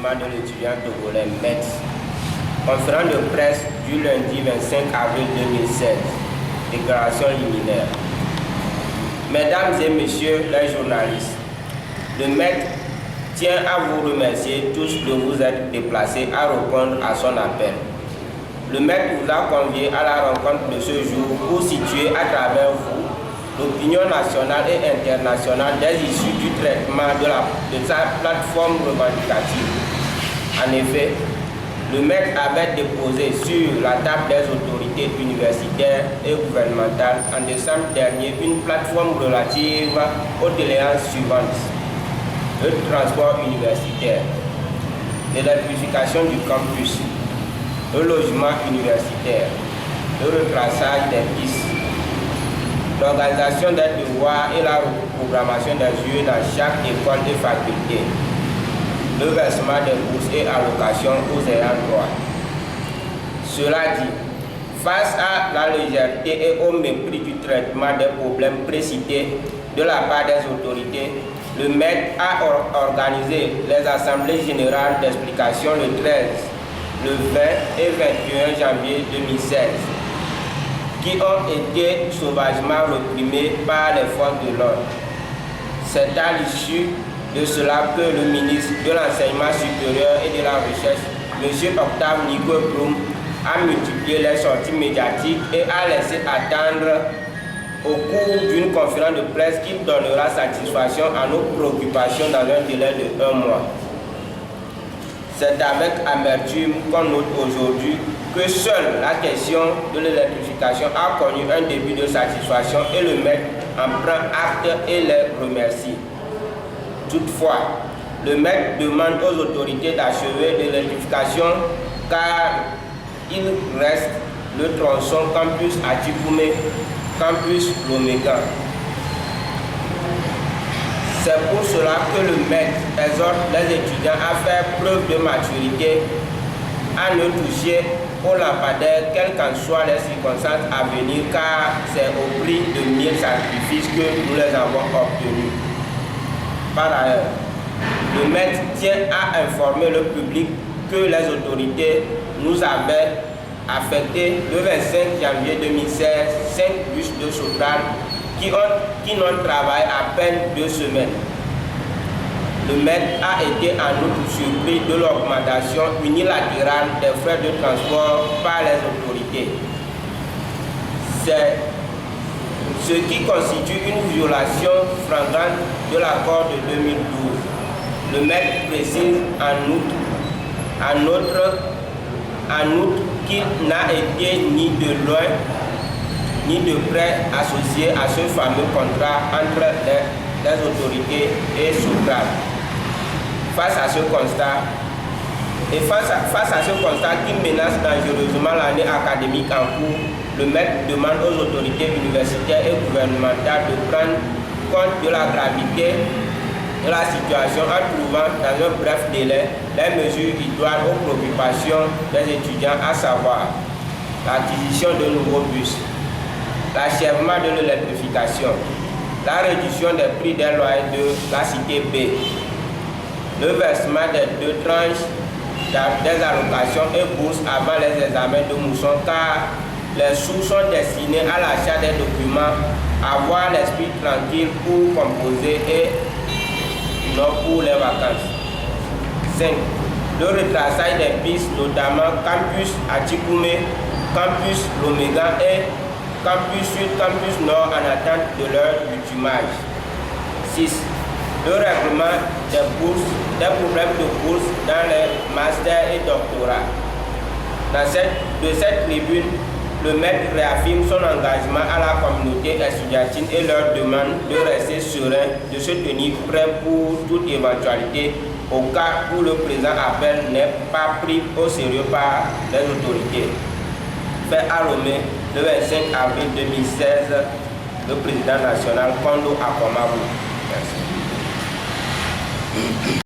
mouvement de l'étudiant togolais METS. Conférence de presse du lundi 25 avril 2016. Déclaration liminaire. Mesdames et messieurs les journalistes, le METS tient à vous remercier tous de vous être déplacés à répondre à son appel. Le METS vous a convié à la rencontre de ce jour pour situer à travers vous l'opinion nationale et internationale des issues du traitement de sa plateforme revendicative. En effet, le METS avait déposé sur la table des autorités universitaires et gouvernementales en décembre dernier une plateforme relative aux doléances suivantes: le transport universitaire, l'électrification du campus, le logement universitaire, le retraçage des pistes, l'organisation des devoirs et la reprogrammation des yeux dans chaque école et faculté, le versement des bourses et allocations aux ayants droit. Cela dit, face à la légèreté et au mépris du traitement des problèmes précités de la part des autorités, le METS a organisé les assemblées générales d'explication le 13, le 20 et 21 janvier 2016, qui ont été sauvagement réprimés par les forces de l'ordre. C'est à l'issue de cela que le ministre de l'Enseignement supérieur et de la Recherche, M. Octave Nigo-Blum, a multiplié les sorties médiatiques et a laissé attendre au cours d'une conférence de presse qui donnera satisfaction à nos préoccupations dans un délai de 1 mois. C'est avec amertume qu'on note aujourd'hui que seule la question de l'électrification a connu un début de satisfaction et le METS en prend acte et les remercie. Toutefois, le METS demande aux autorités d'achever l'électrification car il reste le tronçon campus Atikoumé, campus Lomega. C'est pour cela que le METS exhorte les étudiants à faire preuve de maturité, à ne toucher au lampadaire, quelles qu'en soient les circonstances à venir, car c'est au prix de 1000 sacrifices que nous les avons obtenus. Par ailleurs, le METS tient à informer le public que les autorités nous avaient affecté le 25 janvier 2016 5 bus de Sotran qui n'ont travaillé à peine 2 semaines. Le METS a été en outre surpris de l'augmentation unilatérale des frais de transport par les autorités. C'est ce qui constitue une violation flagrante de l'accord de 2012. Le METS précise en outre qu'il n'a été ni de loin ni de près associé à ce fameux contrat entre les autorités et Sotran. Face à ce constat qui menace dangereusement l'année académique en cours, le METS demande aux autorités universitaires et gouvernementales de prendre compte de la gravité de la situation en trouvant dans un bref délai les mesures idoines aux préoccupations des étudiants, à savoir l'acquisition de nouveaux bus, l'achèvement de l'électrification, la réduction des prix des loyers de la cité B, le versement des 2 tranches des allocations et bourses avant les examens de mousson, car les sous sont destinés à l'achat des documents, avoir l'esprit tranquille pour composer et non pour les vacances. 5. Le retraçage des pistes, notamment campus Atikoumé, campus Lomega et campus Sud, campus Nord en attente de leur bitumage. 6. Le règlement des problèmes de bourse dans les masters et doctorats. De cette tribune, le METS réaffirme son engagement à la communauté estudiantine et leur demande de rester serein, de se tenir prêt pour toute éventualité au cas où le présent appel n'est pas pris au sérieux par les autorités. Fait à Lomé, le 25 avril 2016, le président national Kondo Akomabu. Merci.